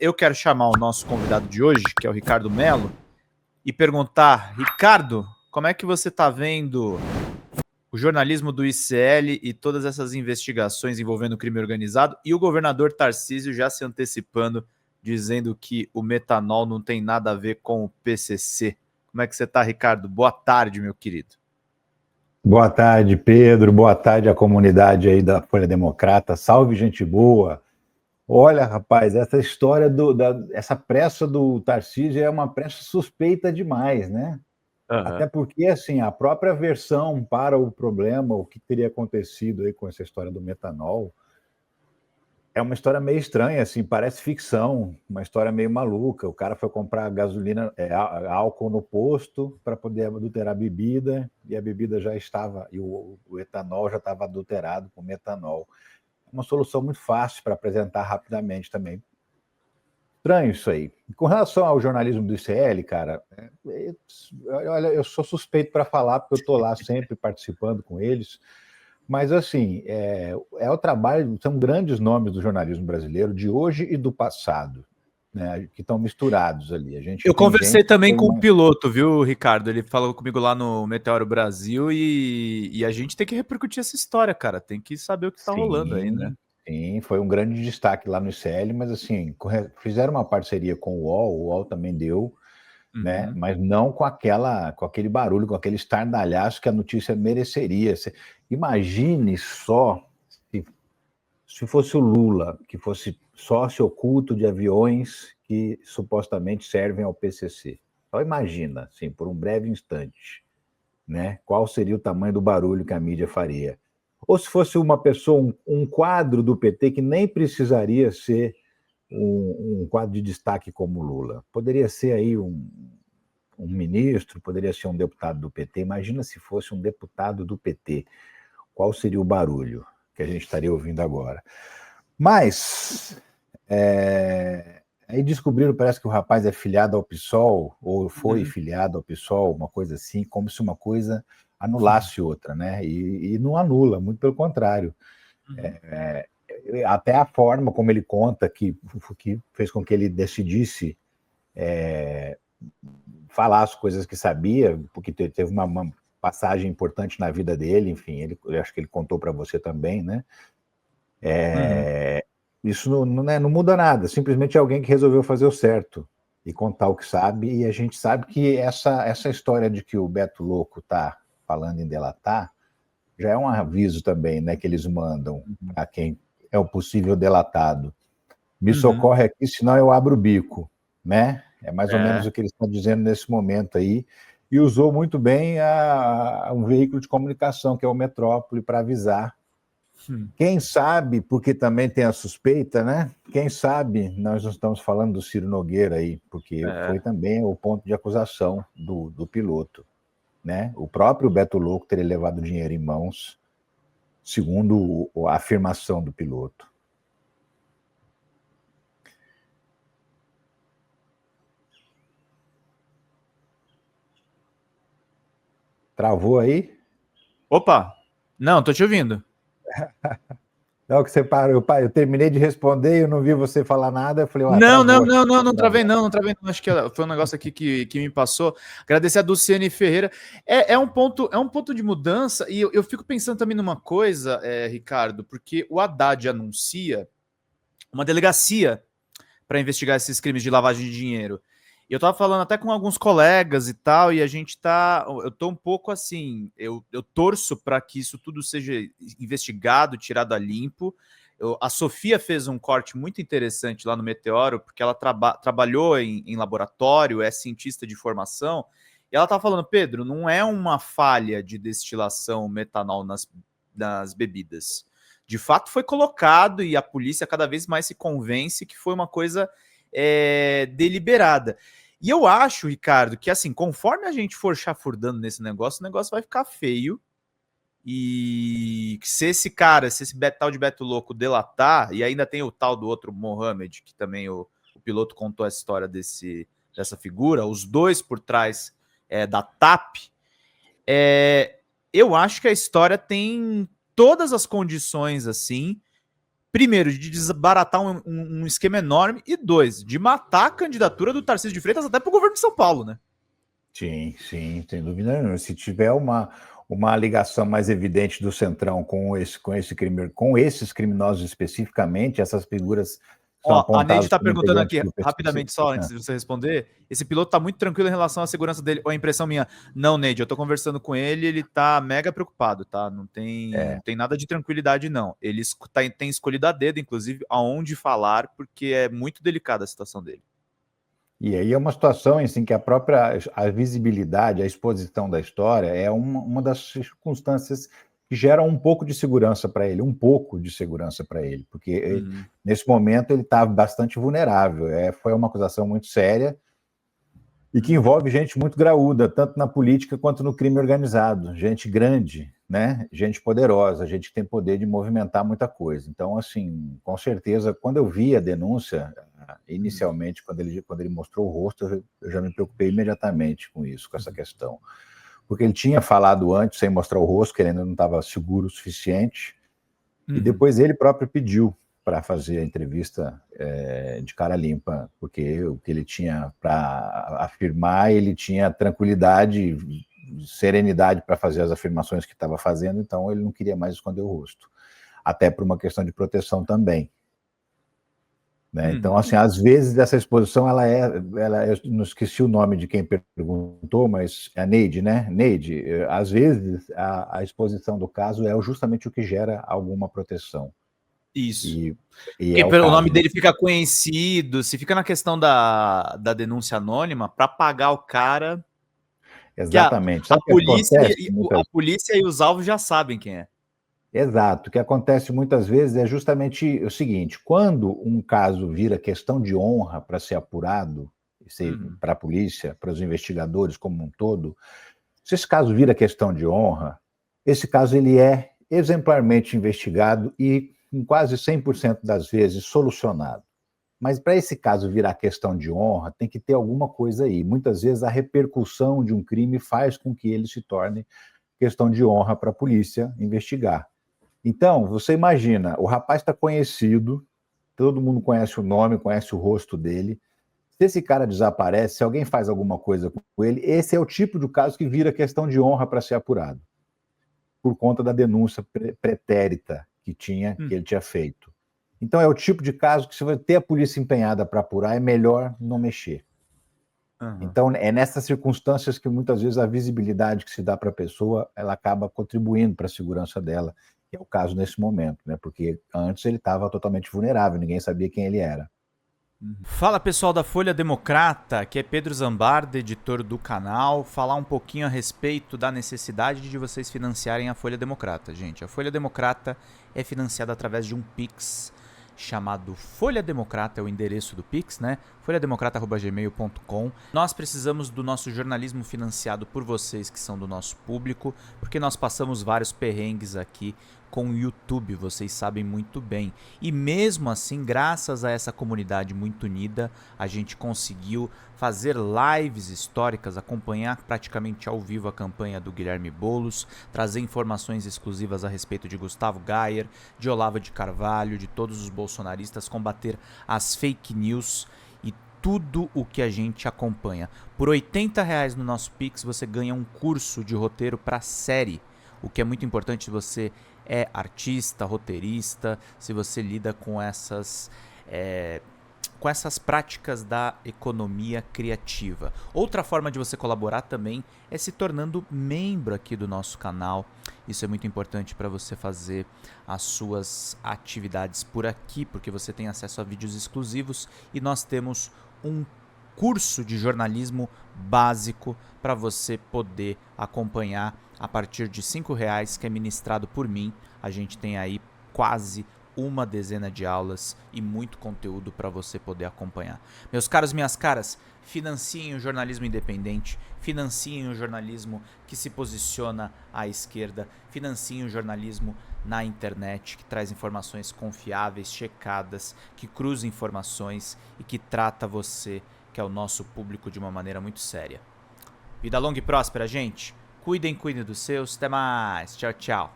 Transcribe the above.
eu quero chamar o nosso convidado de hoje, que é o Ricardo Mello, e perguntar, Ricardo, como é que você está vendo o jornalismo do ICL e todas essas investigações envolvendo o crime organizado e o governador Tarcísio já se antecipando, dizendo que o metanol não tem nada a ver com o PCC. Como é que você está, Ricardo? Boa tarde, meu querido. Boa tarde, Pedro. Boa tarde à comunidade aí da Folha Democrata. Salve, gente boa. Olha, rapaz, essa história essa pressa do Tarcísio é uma pressa suspeita demais, né? Até porque, assim, a própria versão para o problema, o que teria acontecido aí com essa história do metanol, é uma história meio estranha, assim, parece ficção, uma história meio maluca. O cara foi comprar gasolina, álcool no posto para poder adulterar a bebida, e a bebida já estava, e o etanol já estava adulterado com metanol. É uma solução muito fácil para apresentar rapidamente também. Estranho isso aí. Com relação ao jornalismo do ICL, cara, olha, eu sou suspeito para falar, porque eu estou lá sempre participando com eles. Mas, assim, o trabalho, são grandes nomes do jornalismo brasileiro, de hoje e do passado, né, que estão misturados ali. Eu conversei também com o piloto, viu, Ricardo? Ele falou comigo lá no Meteoro Brasil e a gente tem que repercutir essa história, cara. Tem que saber o que está rolando aí, né? Sim, foi um grande destaque lá no ICL, mas, assim, fizeram uma parceria com o UOL também deu, né? Mas não com aquele barulho, com aquele estardalhaço que a notícia mereceria. Imagine só se fosse o Lula, que fosse sócio oculto de aviões que supostamente servem ao PCC. Só imagina, assim, por um breve instante, né? Qual seria o tamanho do barulho que a mídia faria? Ou se fosse uma pessoa, um quadro do PT que nem precisaria ser um quadro de destaque como o Lula. Poderia ser aí um ministro, poderia ser um deputado do PT. Imagina se fosse um deputado do PT. Qual seria o barulho que a gente estaria ouvindo agora? Mas aí descobriram, parece que o rapaz é filiado ao PSOL, ou foi filiado ao PSOL, uma coisa assim, como se uma coisa anulasse outra, né? E não anula, muito pelo contrário. Até a forma como ele conta que fez com que ele decidisse falar as coisas que sabia, porque teve uma passagem importante na vida dele, enfim, eu acho que ele contou para você também, né? Isso não muda nada, simplesmente é alguém que resolveu fazer o certo e contar o que sabe, e a gente sabe que essa história de que o Beto Louco está falando em delatar já é um aviso também, né, que eles mandam a quem é o possível delatado. Me socorre aqui, senão eu abro o bico, né? É mais ou menos o que eles estão dizendo nesse momento aí, e usou muito bem um veículo de comunicação, que é o Metrópole, para avisar. Quem sabe, porque também tem a suspeita, né? Quem sabe nós não estamos falando do Ciro Nogueira aí, porque foi também o ponto de acusação do piloto, né? O próprio Beto Louco teria levado dinheiro em mãos, segundo a afirmação do piloto. Travou aí? Opa! Não, tô te ouvindo. Não, que você parou, eu terminei de responder e eu não vi você falar nada, eu falei, não travei não, acho que foi um negócio aqui que me passou. Agradecer a Dulciane Ferreira. É um ponto de mudança, e eu fico pensando também numa coisa, Ricardo, porque o Haddad anuncia uma delegacia para investigar esses crimes de lavagem de dinheiro. E eu tava falando até com alguns colegas e tal, e eu tô um pouco assim, eu torço para que isso tudo seja investigado, tirado a limpo. A Sofia fez um corte muito interessante lá no Meteoro, porque ela trabalhou em laboratório, é cientista de formação, e ela tava falando, Pedro, não é uma falha de destilação metanol nas bebidas. De fato foi colocado, e a polícia cada vez mais se convence que foi uma coisa deliberada. E eu acho, Ricardo, que assim, conforme a gente for chafurdando nesse negócio, o negócio vai ficar feio. E se esse tal de Beto Louco delatar, e ainda tem o tal do outro Mohamed, que também o piloto contou essa história dessa figura, os dois por trás da TAP, eu acho que a história tem todas as condições assim primeiro, de desbaratar um esquema enorme, e dois, de matar a candidatura do Tarcísio de Freitas até para o governo de São Paulo, né? Sim, sim, sem dúvida nenhuma. Se tiver uma ligação mais evidente do Centrão com esse crime, com esses criminosos especificamente, essas figuras são Ó, a Neide apontadas tá como perguntando integrantes aqui, do PCC. rapidamente, só antes de você responder, esse piloto tá muito tranquilo em relação à segurança dele, ou a impressão minha? Não, Neide, eu tô conversando com ele, ele tá mega preocupado, tá? Não tem nada de tranquilidade, não. Ele tem escolhido a dedo, inclusive, aonde falar, porque é muito delicada a situação dele. E aí é uma situação assim que a visibilidade, a exposição da história é uma das circunstâncias que geram um pouco de segurança para ele, porque nesse momento ele está bastante vulnerável. Foi uma acusação muito séria e que envolve gente muito graúda, tanto na política quanto no crime organizado, gente grande, né? Gente poderosa, gente que tem poder de movimentar muita coisa. Então, assim, com certeza, quando eu vi a denúncia, inicialmente, quando ele mostrou o rosto, eu já me preocupei imediatamente com isso, com essa questão. Porque ele tinha falado antes, sem mostrar o rosto, que ele ainda não estava seguro o suficiente, e depois ele próprio pediu para fazer a entrevista de cara limpa, porque o que ele tinha para afirmar, ele tinha tranquilidade, serenidade para fazer as afirmações que estava fazendo, então ele não queria mais esconder o rosto, até por uma questão de proteção também. Né? Então, assim, às vezes essa exposição, eu não esqueci o nome de quem perguntou, mas é a Neide, né? Neide, às vezes a exposição do caso é justamente o que gera alguma proteção. Isso. E porque o nome dele fica conhecido, se fica na questão da denúncia anônima, para pagar o cara. Exatamente. A polícia e os alvos já sabem quem é. Exato. O que acontece muitas vezes é justamente o seguinte: quando um caso vira questão de honra para ser apurado, para a polícia, para os investigadores como um todo, se esse caso vira questão de honra, esse caso ele é exemplarmente investigado e, em quase 100% das vezes, solucionado. Mas para esse caso virar questão de honra, tem que ter alguma coisa aí. Muitas vezes a repercussão de um crime faz com que ele se torne questão de honra para a polícia investigar. Então, você imagina, o rapaz está conhecido, todo mundo conhece o nome, conhece o rosto dele. Se esse cara desaparece, se alguém faz alguma coisa com ele, esse é o tipo de caso que vira questão de honra para ser apurado, por conta da denúncia pretérita que ele tinha feito. Então, é o tipo de caso que, se você ter a polícia empenhada para apurar, é melhor não mexer. Então, é nessas circunstâncias que muitas vezes a visibilidade que se dá para a pessoa, ela acaba contribuindo para a segurança dela, que é o caso nesse momento, né? Porque antes ele estava totalmente vulnerável, ninguém sabia quem ele era. Fala, pessoal da Folha Democrata, aqui é Pedro Zambarda, editor do canal, falar um pouquinho a respeito da necessidade de vocês financiarem a Folha Democrata, gente. A Folha Democrata é financiada através de um Pix chamado Folha Democrata, é o endereço do Pix, né? folhademocrata@gmail.com. Nós precisamos do nosso jornalismo financiado por vocês que são do nosso público, porque nós passamos vários perrengues aqui com o YouTube, vocês sabem muito bem. E mesmo assim, graças a essa comunidade muito unida, a gente conseguiu fazer lives históricas, acompanhar praticamente ao vivo a campanha do Guilherme Boulos, trazer informações exclusivas a respeito de Gustavo Gayer, de Olavo de Carvalho, de todos os bolsonaristas, combater as fake news e tudo o que a gente acompanha. Por R$80 no nosso Pix, você ganha um curso de roteiro para série, o que é muito importante se você é artista, roteirista, se você lida com essas práticas da economia criativa. Outra forma de você colaborar também é se tornando membro aqui do nosso canal. Isso é muito importante para você fazer as suas atividades por aqui, porque você tem acesso a vídeos exclusivos e nós temos um curso de jornalismo básico para você poder acompanhar a partir de R$5, que é ministrado por mim. A gente tem aí quase uma dezena de aulas e muito conteúdo para você poder acompanhar. Meus caros, minhas caras, financiem o jornalismo independente, financiem o jornalismo que se posiciona à esquerda, financiem o jornalismo na internet, que traz informações confiáveis, checadas, que cruza informações e que trata você, que é o nosso público, de uma maneira muito séria. Vida longa e próspera, gente. Cuidem dos seus. Até mais. Tchau, tchau.